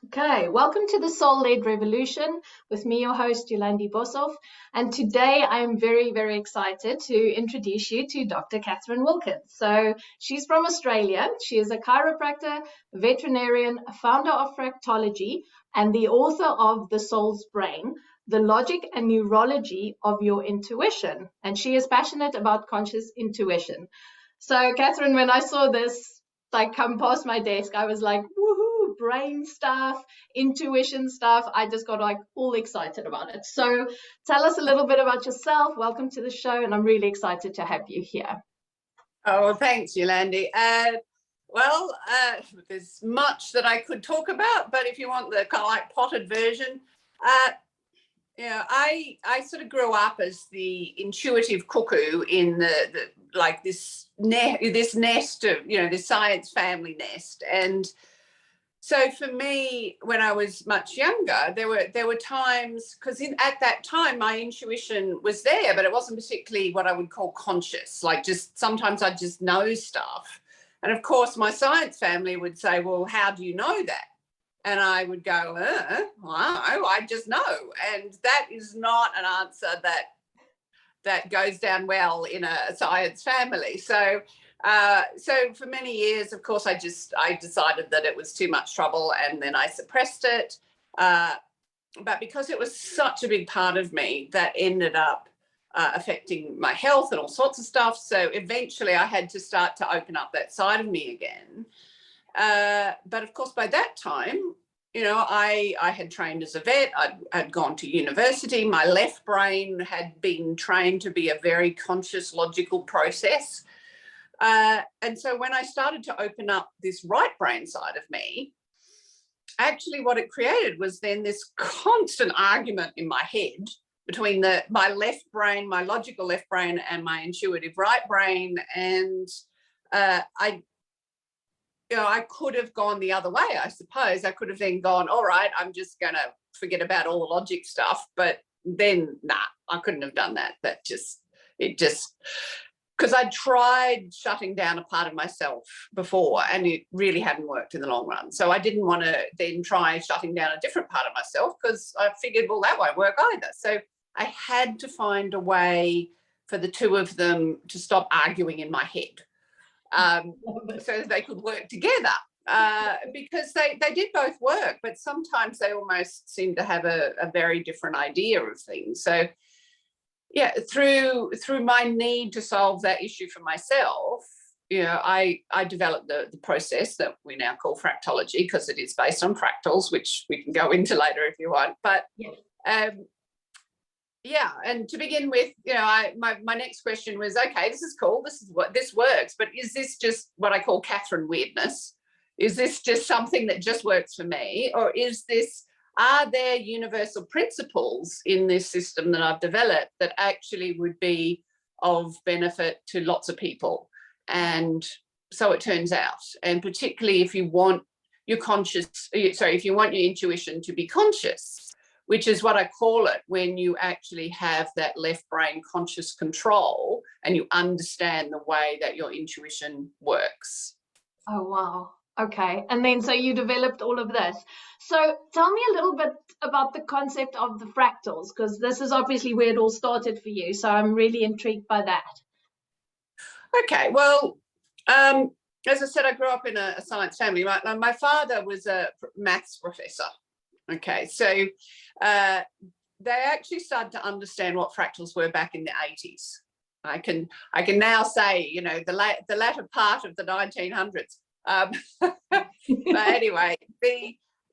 Okay, welcome to the Soul-Led Revolution with me, your host, Yolandi Boshoff. And today I am very, very excited to introduce you to Dr. Catherine Wilkins. So she's from Australia. She is a chiropractor, veterinarian, founder of Fractology, and the author of The Soul's Brain, the logic and neurology of your intuition. And she is passionate about conscious intuition. So Catherine, when I saw this come past my desk, I was like, woohoo, brain stuff, intuition stuff. I just got all excited about it. So tell us a little bit about yourself. Welcome to the show, and I'm really excited to have you here. Oh, thanks, Yolandi. There's much that I could talk about, but if you want the kind of like potted version, I sort of grew up as the intuitive cuckoo in this nest of, this science family nest. And so for me, when I was much younger, there were times, because at that time my intuition was there, but it wasn't particularly what I would call conscious. Like, just sometimes I'd just know stuff. And of course my science family would say, well, how do you know that? And I would go, I just know. And that is not an answer that goes down well in a science family. So for many years, of course, I decided that it was too much trouble, and then I suppressed it. But because it was such a big part of me, that ended up affecting my health and all sorts of stuff. So eventually I had to start to open up that side of me again. But of course, by that time, I had trained as a vet. I'd gone to university. My left brain had been trained to be a very conscious, logical process. And so when I started to open up this right brain side of me, actually what it created was then this constant argument in my head between my left brain, my logical left brain, and my intuitive right brain. And I could have gone the other way, I suppose. I could have then gone, all right, I'm just going to forget about all the logic stuff. But then, I couldn't have done that. Because I tried shutting down a part of myself before, and it really hadn't worked in the long run. So I didn't want to then try shutting down a different part of myself, because I figured, well, that won't work either. So I had to find a way for the two of them to stop arguing in my head. So they could work together, because they did both work, but sometimes they almost seem to have a very different idea of things. So yeah, through my need to solve that issue for myself, I developed the process that we now call Fractology, because it is based on fractals, which we can go into later if you want. But and to begin with, my next question was, okay, this is cool, this works, but is this just what I call Catherine weirdness? Is this just something that just works for me, or are there universal principles in this system that I've developed that actually would be of benefit to lots of people? And so it turns out, and particularly if you want your intuition to be conscious, which is what I call it, when you actually have that left brain conscious control and you understand the way that your intuition works. Oh, wow. Okay. And then so you developed all of this. So tell me a little bit about the concept of the fractals, because this is obviously where it all started for you. So I'm really intrigued by that. Okay. Well, as I said, I grew up in a science family. My father was a maths professor. Okay. So they actually started to understand what fractals were back in the 80s. I can now say, the latter part of the 1900s. But anyway,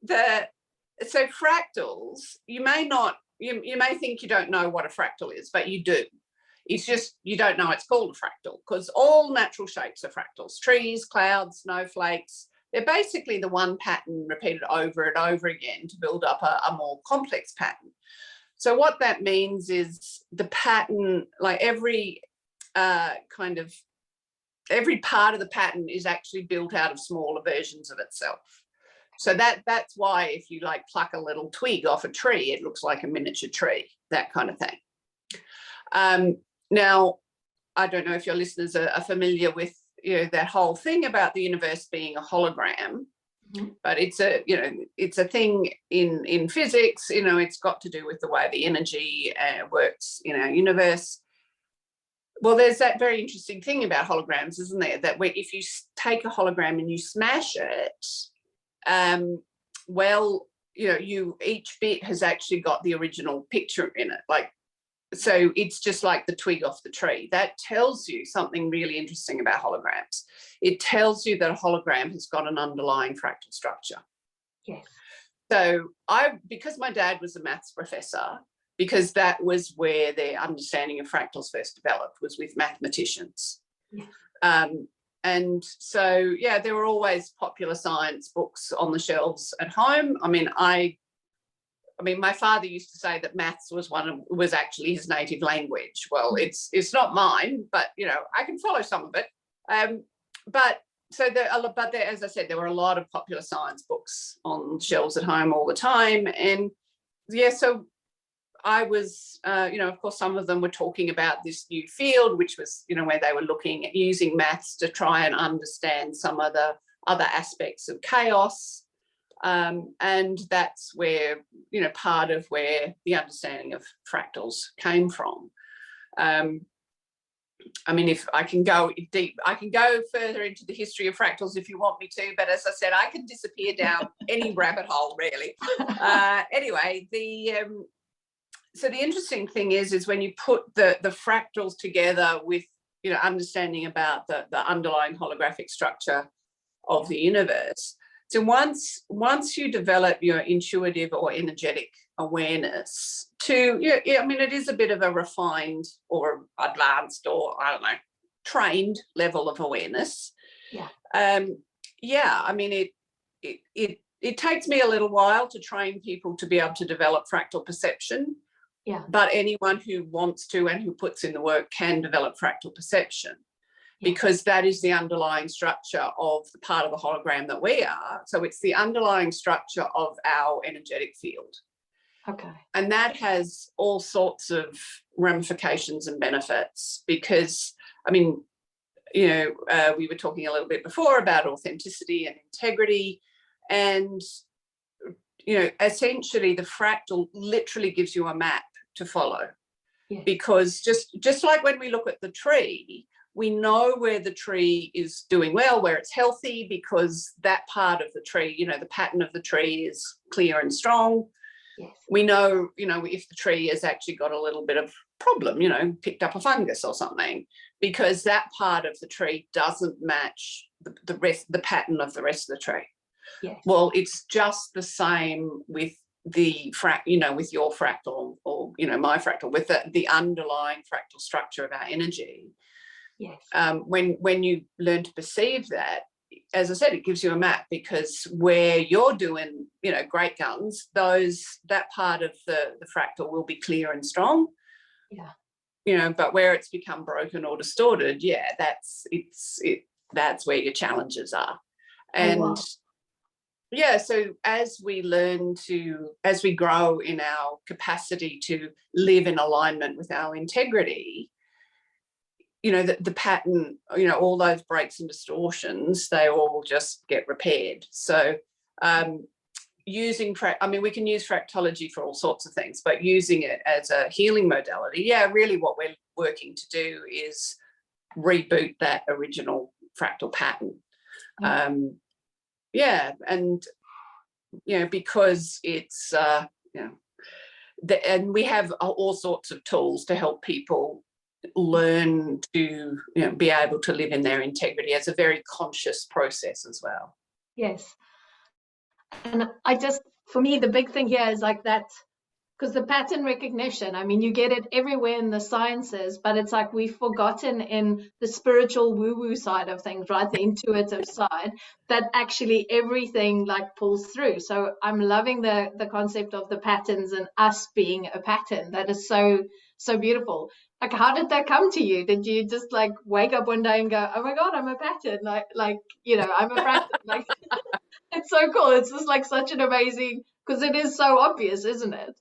so fractals, you may think you don't know what a fractal is, but you do. It's just you don't know it's called a fractal, because all natural shapes are fractals. Trees, clouds, snowflakes, they're basically the one pattern repeated over and over again to build up a more complex pattern. So what that means is the pattern, like every part of the pattern is actually built out of smaller versions of itself. So that's why if you pluck a little twig off a tree, it looks like a miniature tree, that kind of thing. Now, I don't know if your listeners are familiar with that whole thing about the universe being a hologram. But it's a, it's a thing in physics. It's got to do with the way the energy works in our universe. Well, there's that very interesting thing about holograms, isn't there? That if you take a hologram and you smash it, well, each bit has actually got the original picture in it. So it's just like the twig off the tree. That tells you something really interesting about holograms. It tells you that a hologram has got an underlying fractal structure. Yes. So because my dad was a maths professor, because that was where their understanding of fractals first developed, was with mathematicians. Yes. And so, yeah, there were always popular science books on the shelves at home. I mean, my father used to say that maths was actually his native language. Well, it's not mine, but I can follow some of it. As I said, there were a lot of popular science books on shelves at home all the time, and yeah, so I was, of course, some of them were talking about this new field, which was, where they were looking at using maths to try and understand some of the other aspects of chaos. And that's where, part of where the understanding of fractals came from. I mean, if I can go deep, I can go further into the history of fractals if you want me to, but as I said, I can disappear down any rabbit hole, really. Anyway, so the interesting thing is when you put the fractals together with, understanding about the underlying holographic structure of the universe. So once you develop your intuitive or energetic awareness to, it is a bit of a refined or advanced or, I don't know, trained level of awareness. Yeah. It takes me a little while to train people to be able to develop fractal perception. Yeah. But anyone who wants to and who puts in the work can develop fractal perception, because that is the underlying structure of the part of the hologram that we are. So it's the underlying structure of our energetic field. Okay. And that has all sorts of ramifications and benefits because, we were talking a little bit before about authenticity and integrity, and, essentially the fractal literally gives you a map to follow. Yes. Because just like when we look at the tree, we know where the tree is doing well, where it's healthy, because that part of the tree, the pattern of the tree is clear and strong. Yes. We know, if the tree has actually got a little bit of problem, picked up a fungus or something, because that part of the tree doesn't match the pattern of the rest of the tree. Yes. Well, it's just the same with with your fractal or, my fractal, with the underlying fractal structure of our energy. Yes. When you learn to perceive that, as I said, it gives you a map, because where you're doing, great guns, that part of the fractal will be clear and strong. Yeah. But where it's become broken or distorted, that's where your challenges are. And wow. so as we grow in our capacity to live in alignment with our integrity, the pattern, all those breaks and distortions, they all just get repaired. So we can use fractology for all sorts of things, but using it as a healing modality, really what we're working to do is reboot that original fractal pattern. And because it's and we have all sorts of tools to help people learn to be able to live in their integrity as a very conscious process as well. Yes. And for me, the big thing here is like that, because the pattern recognition, you get it everywhere in the sciences, but it's like we've forgotten in the spiritual woo-woo side of things, right? The intuitive side, that actually everything like pulls through. So I'm loving the concept of the patterns and us being a pattern. That is so, so beautiful. Like, how did that come to you? Did you just like wake up one day and go, oh my God, I'm a pattern? I'm a fractal. Like, it's so cool. It's just like such an amazing, because it is so obvious, isn't it?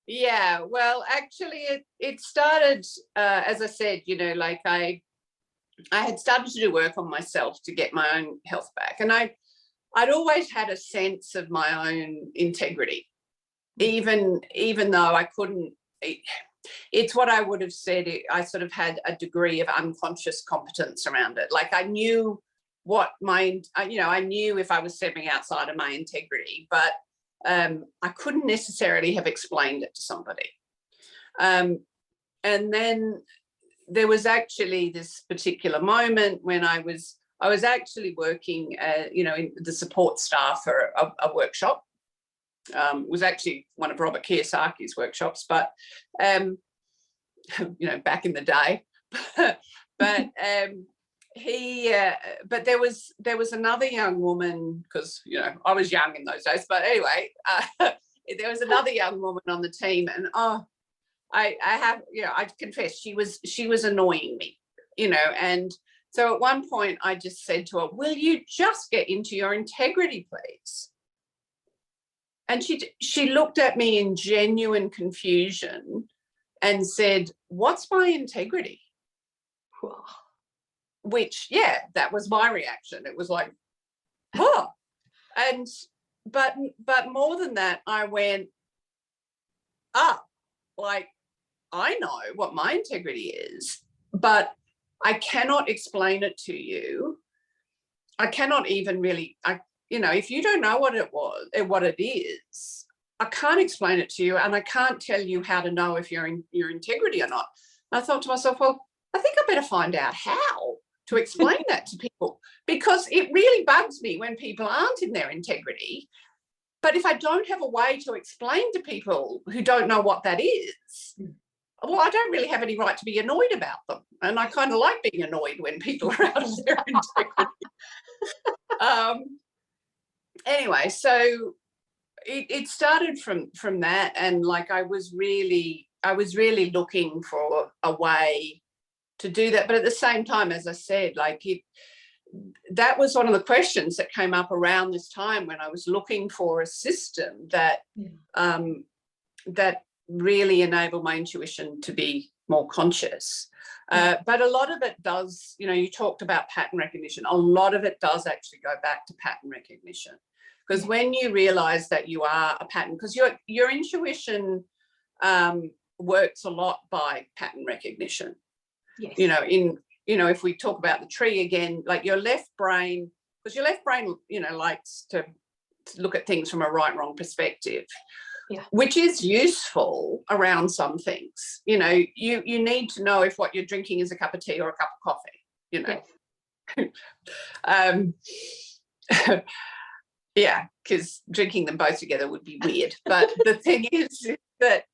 Yeah, well, actually, it started, as I said, I had started to do work on myself to get my own health back. And I I'd always had a sense of my own integrity, even though I couldn't. It's what I would have said. I sort of had a degree of unconscious competence around it. Like I knew what I knew if I was stepping outside of my integrity, but I couldn't necessarily have explained it to somebody. And then there was actually this particular moment when I was actually working, in the support staff for a workshop. It was actually one of Robert Kiyosaki's workshops, but back in the day. But but there was another young woman, because I was young in those days. But anyway, there was another young woman on the team, and I confess she was annoying me, and so at one point I just said to her, "Will you just get into your integrity, please?" And she looked at me in genuine confusion and said, "What's my integrity?" Which, that was my reaction. It was like, oh. And but more than that, I went, like, I know what my integrity is, but I cannot explain it to you. I cannot even really, if you don't know what it is, I can't explain it to you, and I can't tell you how to know if you're in your integrity or not. And I thought to myself, well, I think I better find out how to explain that to people, because it really bugs me when people aren't in their integrity. But if I don't have a way to explain to people who don't know what that is, well, I don't really have any right to be annoyed about them. And I kind of like being annoyed when people are out of their integrity. Anyway, so it started from that, and like I was really looking for a way to do that. But at the same time, as I said, that was one of the questions that came up around this time, when I was looking for a system that that really enabled my intuition to be more conscious. But a lot of it does, you talked about pattern recognition. A lot of it does actually go back to pattern recognition, because when you realize that you are a pattern, because your intuition works a lot by pattern recognition. Yes. If we talk about the tree again, like your left brain, because your left brain, likes to look at things from a right-wrong perspective. Yeah. Which is useful around some things. You need to know if what you're drinking is a cup of tea or a cup of coffee, Yes. Because drinking them both together would be weird. But the thing is that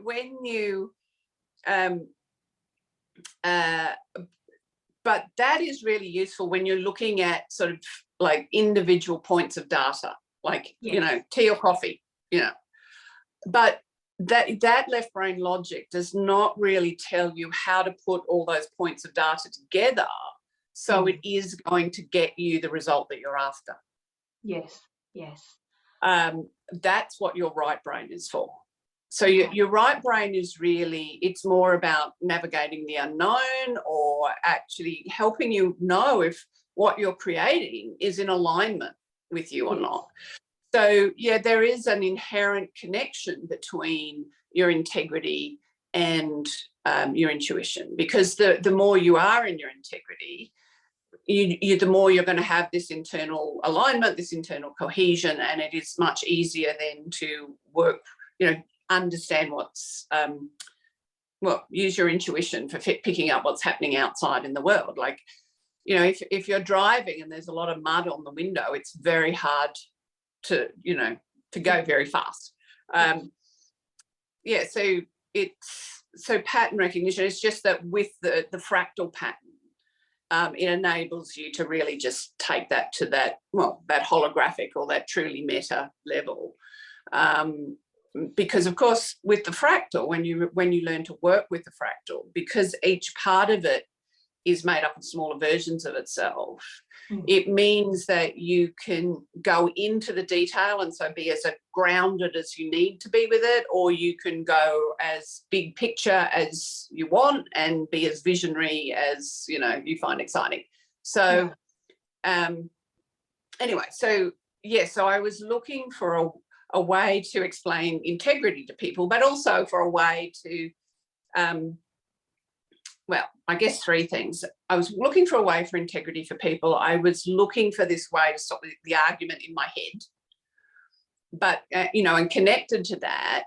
when you but that is really useful when you're looking at sort of like individual points of data, like tea or coffee. But that left brain logic does not really tell you how to put all those points of data together, so it is going to get you the result that you're after. Yes. That's what your right brain is for. So your right brain is really, it's more about navigating the unknown, or actually helping you know if what you're creating is in alignment with you or not. So, there is an inherent connection between your integrity and your intuition, because the more you are in your integrity, the more you're going to have this internal alignment, this internal cohesion, and it is much easier then to work, understand what's, use your intuition for picking up what's happening outside in the world. Like, if you're driving and there's a lot of mud on the window, it's very hard to go very fast. So pattern recognition is just that with the fractal pattern, it enables you to really just take that to that holographic or that truly meta level. Because of course with the fractal, when you learn to work with the fractal, because each part of it is made up of smaller versions of itself, it means that you can go into the detail and so be as grounded as you need to be with it, or you can go as big picture as you want and be as visionary as you find exciting. So anyway, so I was looking for a way to explain integrity to people, but also for a way to, well, I guess three things. I was looking for a way for integrity for people. I was looking for this way to stop the argument in my head. But, and connected to that,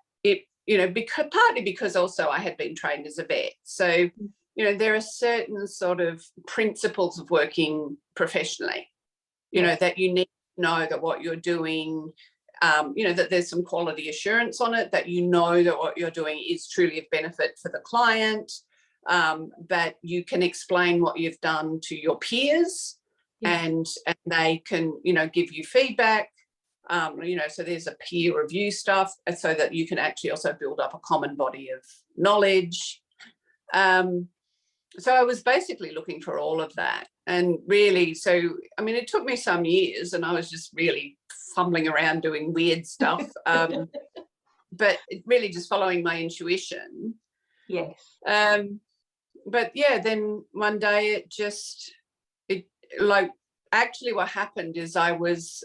partly because also I had been trained as a vet. So, there are certain sort of principles of working professionally, that you need to know that what you're doing, that there's some quality assurance on it, that that what you're doing is truly of benefit for the client, that you can explain what you've done to your peers, and they can, give you feedback, so there's a peer review stuff, so that you can actually also build up a common body of knowledge. So I was basically looking for all of that. And really, it took me some years, and I was just really fumbling around doing weird stuff, but really just following my intuition. Yes. But then one day actually what happened is I was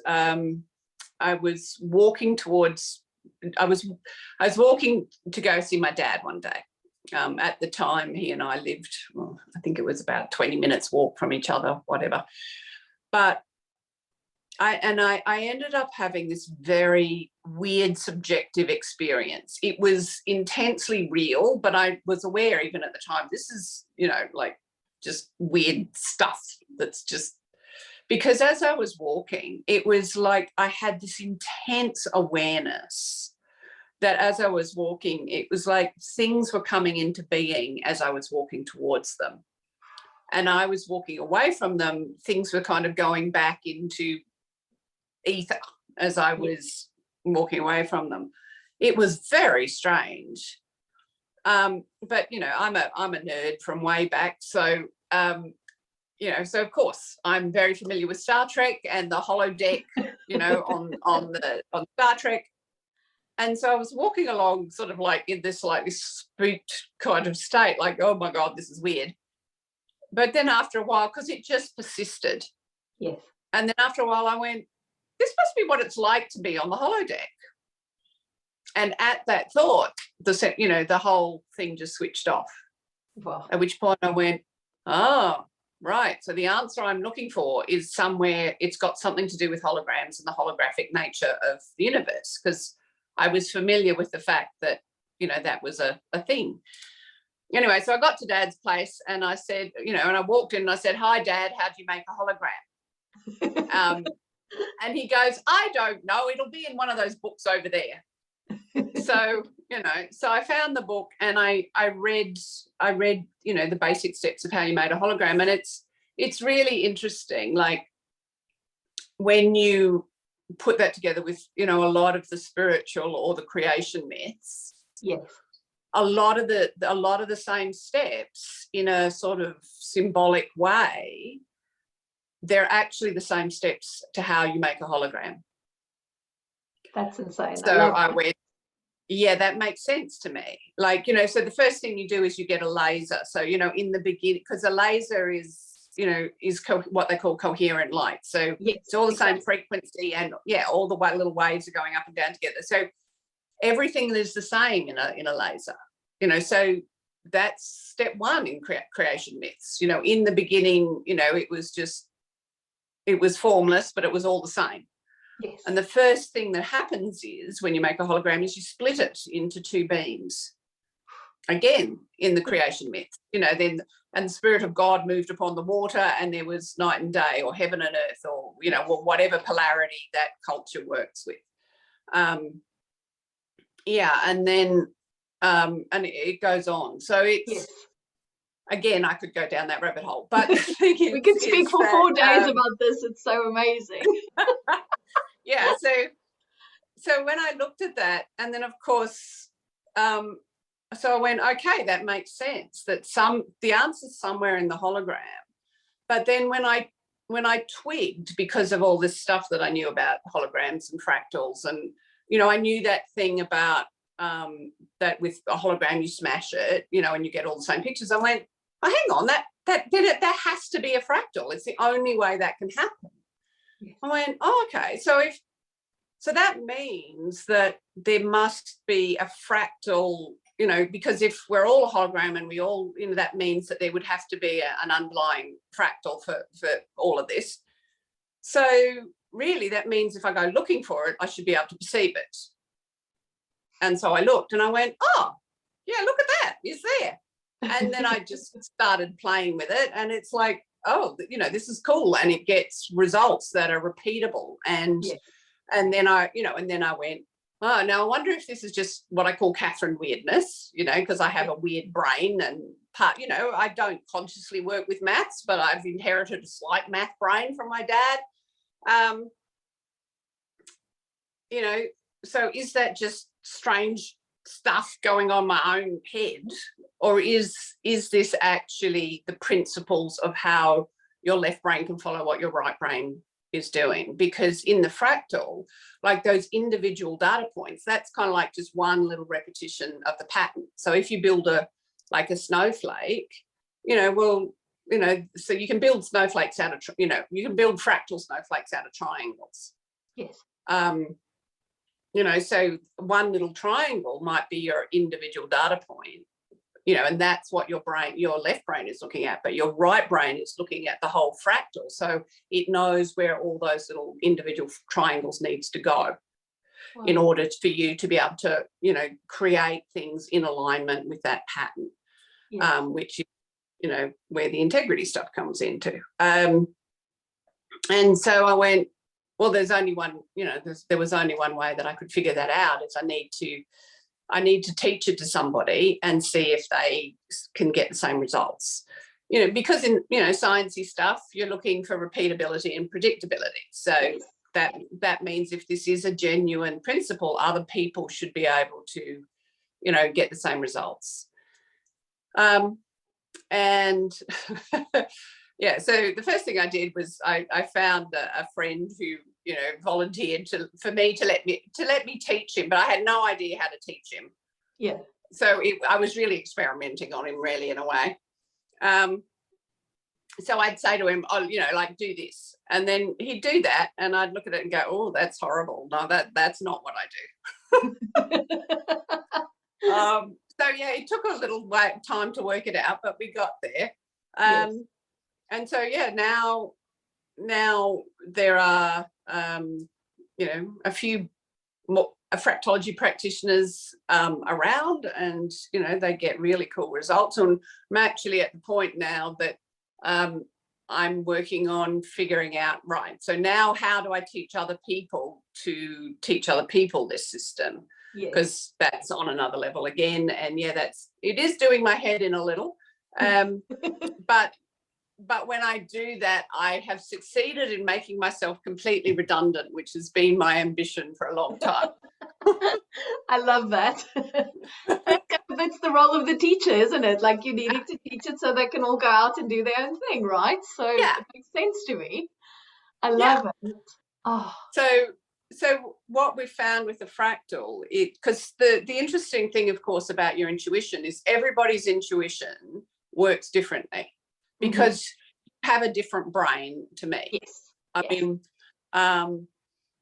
walking to go see my dad one day. At the time, he and I lived, I think it was about 20 minutes walk from each other, whatever. But I ended up having this very weird subjective experience. It was intensely real, but I was aware even at the time, this is, just weird stuff that's just, because as I was walking, it was like I had this intense awareness that as I was walking, it was like things were coming into being as I was walking towards them. And I was walking away from them, things were kind of going back into ether as I was walking away from them. It was very strange. But, I'm a nerd from way back. So, so of course I'm very familiar with Star Trek and the holodeck, on Star Trek. And so I was walking along sort of like in this slightly spooked kind of state, like, oh my God, this is weird. But then after a while, because it just persisted. Yes. And then after a while I went, this must be what it's like to be on the holodeck. And at that thought, the whole thing just switched off. Wow. At which point I went, oh, right. So the answer I'm looking for is somewhere, it's got something to do with holograms and the holographic nature of the universe, because I was familiar with the fact that, that was a thing. Anyway, so I got to Dad's place and I said, and I walked in and I said, hi, Dad, how do you make a hologram? And he goes, I don't know. It'll be in one of those books over there. So, so I found the book and I read, the basic steps of how you made a hologram. And it's really interesting. Like when you put that together with, a lot of the spiritual or the creation myths. Yes. A lot of the same steps in a sort of symbolic way, they're actually the same steps to how you make a hologram. That's insane. So I went, yeah, that makes sense to me. Like, so the first thing you do is you get a laser. So, in the beginning, because a laser is, what they call coherent light. So it's all the same frequency and all the little waves are going up and down together. So everything is the same in a laser, so that's step one in creation myths. In the beginning, it was formless, but it was all the same. Yes. And the first thing that happens is when you make a hologram is you split it into two beams. Again, in the creation myth, then and the Spirit of God moved upon the water and there was night and day or heaven and earth or, whatever polarity that culture works with. And then and it goes on. So it's, again, I could go down that rabbit hole, but we could speak for 4 days about this. It's so amazing. Yeah. So when I looked at that, and then of course, so I went, okay, that makes sense. That the answer's somewhere in the hologram. But then when I twigged, because of all this stuff that I knew about holograms and fractals, and I knew that thing about that with a hologram you smash it, and you get all the same pictures. I went, oh, hang on, that has to be a fractal. It's the only way that can happen. Yes. I went, oh, okay. So that means that there must be a fractal, because if we're all a hologram and we all, that means that there would have to be an underlying fractal for all of this. So really that means if I go looking for it, I should be able to perceive it. And so I looked and I went, oh, yeah, look at that, it's there. And then I just started playing with it, and it's like, oh, this is cool, and it gets results that are repeatable. And Yes. and then I went, oh, now I wonder if this is just what I call Catherine weirdness, because I have a weird brain, and I don't consciously work with maths, but I've inherited a slight math brain from my dad. So is that just strange stuff going on my own head, or is this actually the principles of how your left brain can follow what your right brain is doing? Because in the fractal, like those individual data points, that's kind of like just one little repetition of the pattern. So if you build a snowflake, so you can build snowflakes out of, you can build fractal snowflakes out of triangles. Yes. So one little triangle might be your individual data point, and that's what your left brain is looking at, but your right brain is looking at the whole fractal. So it knows where all those little individual triangles needs to go. Wow. In order for you to be able to, create things in alignment with that pattern, yes. Which is, where the integrity stuff comes into. And so I went, well, there's only one, there was only one way that I could figure that out, is I need to teach it to somebody and see if they can get the same results. Because in, sciencey stuff, you're looking for repeatability and predictability. So that means if this is a genuine principle, other people should be able to, get the same results. And yeah, so the first thing I did was I found a friend who, volunteered for me to let me teach him, but I had no idea how to teach him. Yeah. So I was really experimenting on him, really, in a way. So I'd say to him, oh, do this, and then he'd do that, and I'd look at it and go, oh, that's horrible. No, that's not what I do. So yeah, it took a little time to work it out, but we got there. Yes. And so yeah, now there are a few more fractology practitioners around, and they get really cool results. And I'm actually at the point now that I'm working on figuring out, right, so now how do I teach other people to teach other people this system? Because that's on another level again. And yeah, it is doing my head in a little. But when I do that, I have succeeded in making myself completely redundant, which has been my ambition for a long time. I love that. That's the role of the teacher, isn't it? Like, you needing to teach it so they can all go out and do their own thing, right? So it makes sense to me. I love it. Oh. So what we found with the fractal, because the interesting thing, of course, about your intuition is everybody's intuition works differently, because you have a different brain to me. Yes. I mean,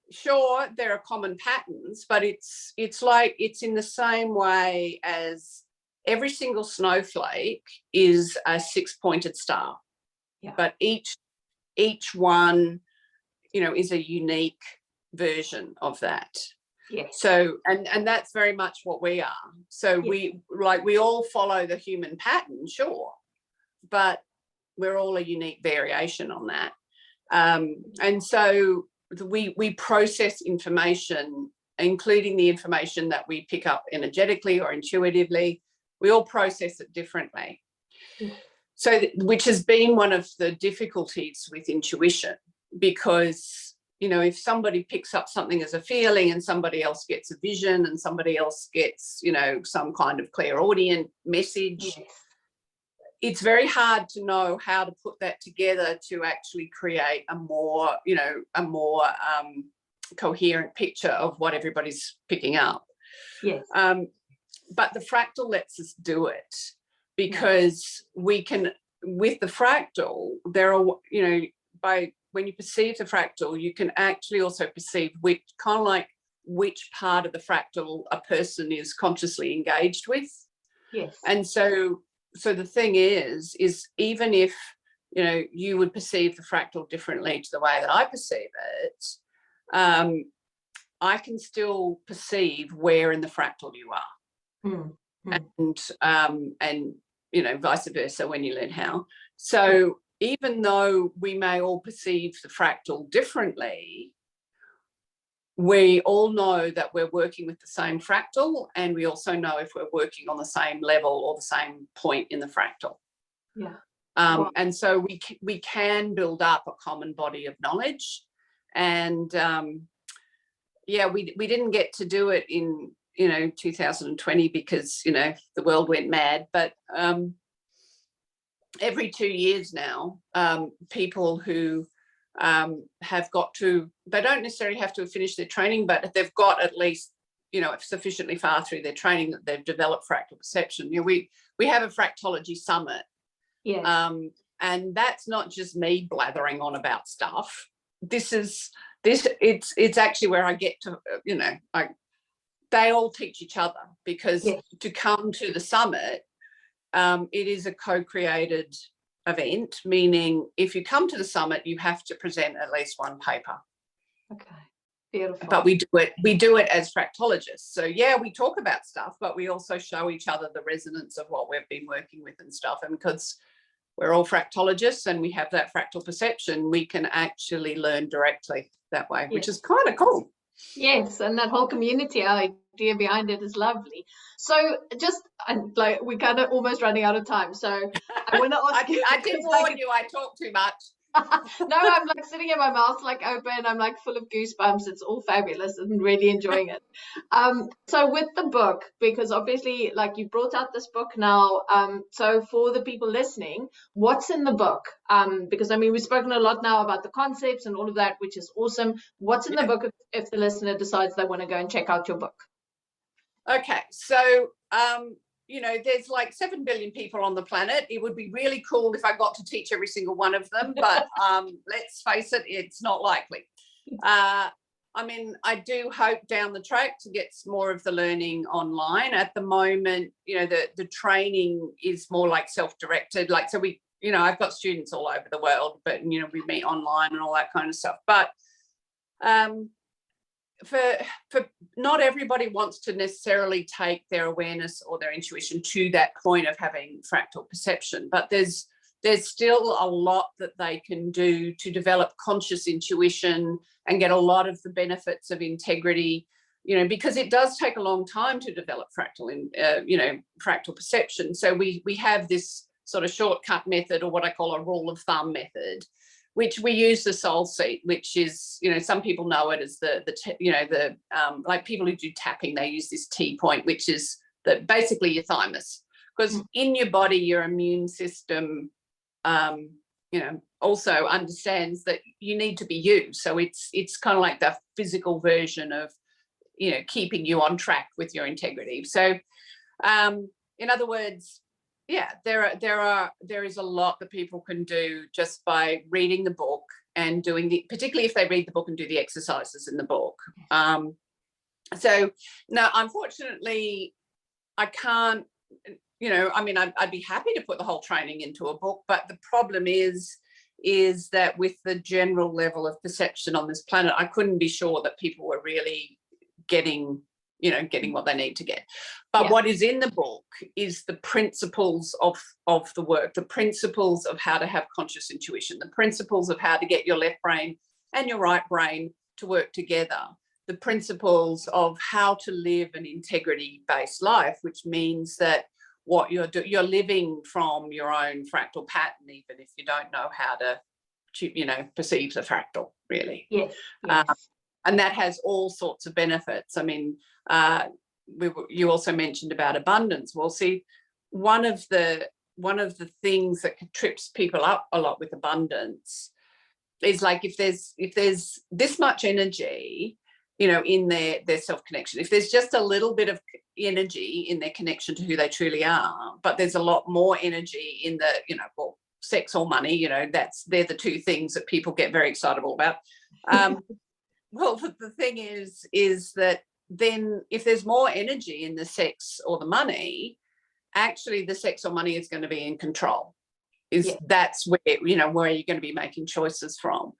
sure, there are common patterns, but it's like it's in the same way as every single snowflake is a 6-pointed star. Yeah. But each one, is a unique version of that. Yes. So and that's very much what we are. So we all follow the human pattern, sure, but we're all a unique variation on that. And so we process information, including the information that we pick up energetically or intuitively. We all process it differently. So which has been one of the difficulties with intuition, because if somebody picks up something as a feeling and somebody else gets a vision and somebody else gets, some kind of clairaudient message, it's very hard to know how to put that together to actually create a more coherent picture of what everybody's picking up. Yes. But the fractal lets us do it, because we can, with the fractal, there are, by when you perceive the fractal, you can actually also perceive which part of the fractal a person is consciously engaged with. Yes. And so the thing is even if, you know, you would perceive the fractal differently to the way that I perceive it, I can still perceive where in the fractal you are. And you know, vice versa when you learn how. So even though we may all perceive the fractal differently, we all know that we're working with the same fractal, and we also know if we're working on the same level or the same point in the fractal. Yeah. And so we can build up a common body of knowledge. And yeah, we didn't get to do it in, you know, 2020 because, you know, the world went mad. But every 2 years now, people who have got to, they don't necessarily have to have finished their training, but they've got at least, you know, sufficiently far through their training that they've developed fractal perception. You know, we have a Fractology summit. Yes. And that's not just me blathering on about stuff. It's actually where I get to, you know, they all teach each other, because to come to the summit, it is a co-created event, meaning if you come to the summit, you have to present at least one paper. Okay, beautiful. But we do it as fractologists. So yeah, we talk about stuff, but we also show each other the resonance of what we've been working with and stuff. And because we're all fractologists and we have that fractal perception, we can actually learn directly that way, which is kind of cool. Yes, and that whole community idea behind it is lovely. So just, like, we're kind of almost running out of time. So I want to ask you. I did warn you I talk too much. No, I'm like sitting in my mouth like open. I'm like full of goosebumps. It's all fabulous and really enjoying it. So with the book, because obviously, like, you brought out this book now. So for the people listening, what's in the book? Because I mean, we've spoken a lot now about the concepts and all of that, which is awesome. What's in the book if the listener decides they want to go and check out your book? Okay, so you know, there's like 7 billion people on the planet. It would be really cool if I got to teach every single one of them, but let's face it, it's not likely. I mean, I do hope down the track to get more of the learning online. At the moment, you know, the training is more like self-directed. Like, so we, you know, I've got students all over the world, but, you know, we meet online and all that kind of stuff. But for not everybody wants to necessarily take their awareness or their intuition to that point of having fractal perception, but there's still a lot that they can do to develop conscious intuition and get a lot of the benefits of integrity, you know, because it does take a long time to develop fractal perception. So we have this sort of shortcut method, or what I call a rule of thumb method, which we use the soul seat, which is, you know, some people know it as like people who do tapping, they use this T point, which is basically your thymus, because in your body, your immune system, you know, also understands that you need to be you. So it's kind of like the physical version of, you know, keeping you on track with your integrity. So in other words, yeah, there is a lot that people can do just by reading the book and doing particularly if they read the book and do the exercises in the book. So now, unfortunately, I can't, you know, I mean, I'd be happy to put the whole training into a book, but the problem is that with the general level of perception on this planet, I couldn't be sure that people were really getting what they need to get. But what is in the book is the principles of the work, the principles of how to have conscious intuition, the principles of how to get your left brain and your right brain to work together, the principles of how to live an integrity-based life, which means that what you're living from your own fractal pattern, even if you don't know how to, you know, perceive the fractal, really. Yes. And that has all sorts of benefits. I mean, you also mentioned about abundance. Well, see, one of the things that trips people up a lot with abundance is like if there's this much energy, you know, in their self-connection, if there's just a little bit of energy in their connection to who they truly are, but there's a lot more energy in the, you know, well, sex or money, you know, they're the two things that people get very excitable about. Well, the thing is that then if there's more energy in the sex or the money, actually the sex or money is going to be in control. That's where, you know, where you're going to be making choices from.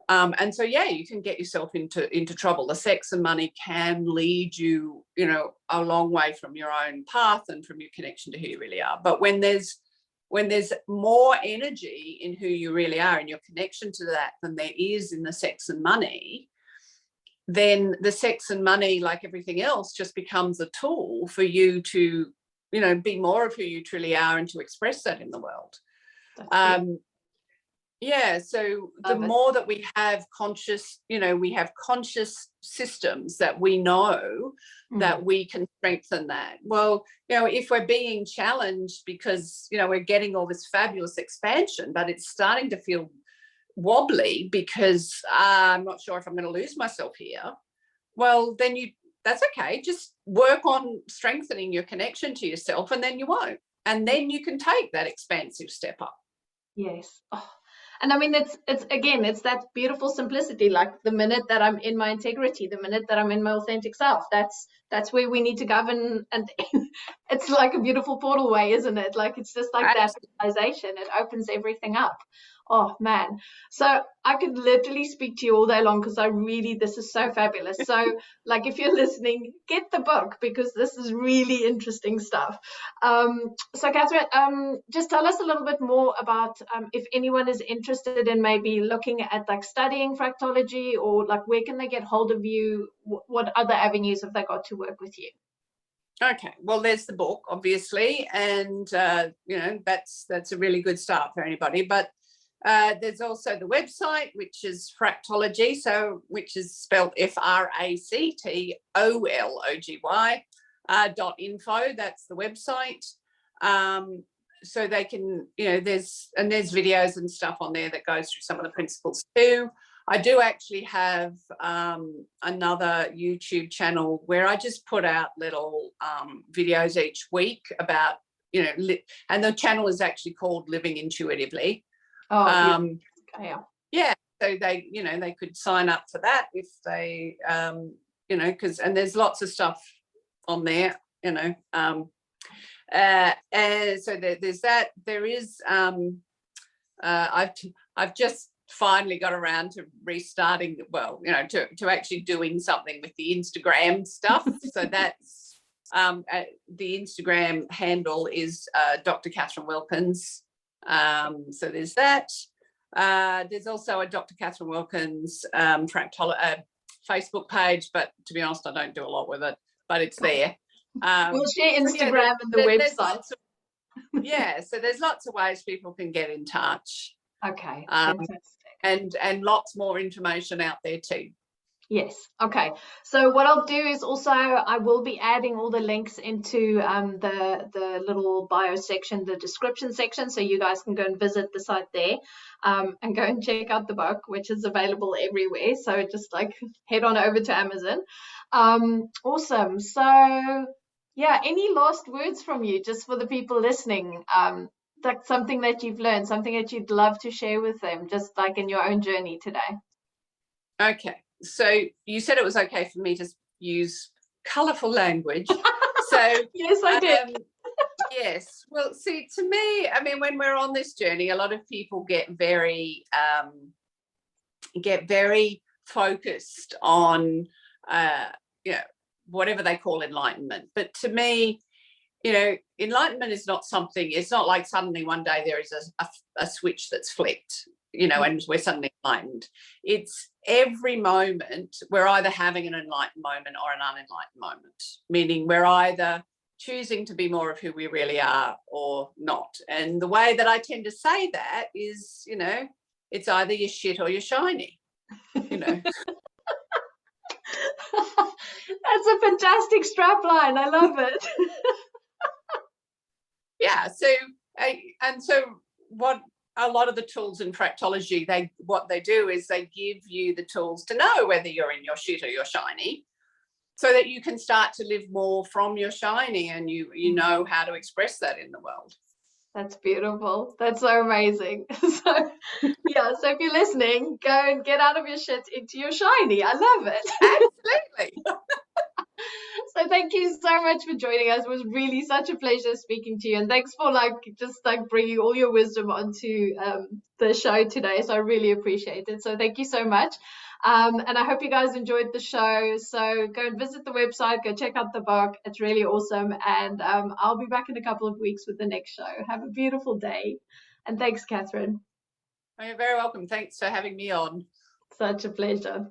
And so, yeah, you can get yourself into trouble. The sex and money can lead you, you know, a long way from your own path and from your connection to who you really are. But when there's more energy in who you really are and your connection to that than there is in the sex and money, then the sex and money, like everything else, just becomes a tool for you to, you know, be more of who you truly are and to express that in the world. Yeah, so the more that we have conscious, you know, we have conscious systems that we know that we can strengthen that. Well, you know, if we're being challenged because, you know, we're getting all this fabulous expansion, but it's starting to feel wobbly because I'm not sure if I'm going to lose myself here, well, then that's okay. Just work on strengthening your connection to yourself and then you won't. And then you can take that expansive step up. Yes. Oh. And I mean, it's again, it's that beautiful simplicity. Like the minute that I'm in my integrity, the minute that I'm in my authentic self, that's where we need to govern. And it's like a beautiful portal way, isn't it? Like it's just like that realization. It opens everything up. Oh man. So I could literally speak to you all day long because this is so fabulous. So like if you're listening, get the book because this is really interesting stuff. So Catherine, just tell us a little bit more about if anyone is interested in maybe looking at like studying fractology, or like where can they get hold of you? What other avenues have they got to work with you? Okay, well, there's the book, obviously, and you know, that's a really good start for anybody. But there's also the website, which is Fractology, which is spelled FRACTOLOGY .info. That's the website. So they can, you know, there's videos and stuff on there that goes through some of the principles too. I do actually have another YouTube channel where I just put out little videos each week about, you know, and the channel is actually called Living Intuitively. Yeah, so they, you know, they could sign up for that if they, you know, and there's lots of stuff on there, you know. And so there's that. There is, I've just finally got around to restarting, well, you know, to actually doing something with the Instagram stuff. So that's the Instagram handle is Dr. Catherine Wilkins. So there's that. There's also a Dr. Catherine Wilkins Facebook page, but to be honest, I don't do a lot with it, but it's there. We'll share Instagram and the website. So there's lots of ways people can get in touch. Okay, fantastic. And lots more information out there too. Yes. Okay. So what I'll do is also I will be adding all the links into the little bio section, the description section, so you guys can go and visit the site there and go and check out the book, which is available everywhere. So just like head on over to Amazon. Awesome. So yeah, any last words from you just for the people listening? Like something that you've learned, something that you'd love to share with them, just like in your own journey today. Okay. So you said it was okay for me to use colourful language. So yes, I did. Yes. Well, see, to me, I mean, when we're on this journey, a lot of people get very focused on, you know, whatever they call enlightenment. But to me, you know, enlightenment is not something. It's not like suddenly one day there is a switch that's flipped, you know, and we're suddenly enlightened. It's every moment we're either having an enlightened moment or an unenlightened moment, meaning we're either choosing to be more of who we really are or not. And the way that I tend to say that is, you know, it's either you're shit or you're shiny, you know. That's a fantastic strap line. I love it. Yeah. So what a lot of the tools in Fractology, what they do is they give you the tools to know whether you're in your shit or you're shiny, so that you can start to live more from your shiny and you know how to express that in the world. That's beautiful. That's so amazing. So, yeah, so if you're listening, go and get out of your shit into your shiny. I love it. Absolutely. So thank you so much for joining us. It was really such a pleasure speaking to you, and thanks for just bringing all your wisdom onto the show today. So I really appreciate it. So thank you so much. And I hope you guys enjoyed the show. So go and visit the website, go check out the book. It's really awesome. And I'll be back in a couple of weeks with the next show. Have a beautiful day. And thanks, Catherine. You're very welcome. Thanks for having me on. Such a pleasure.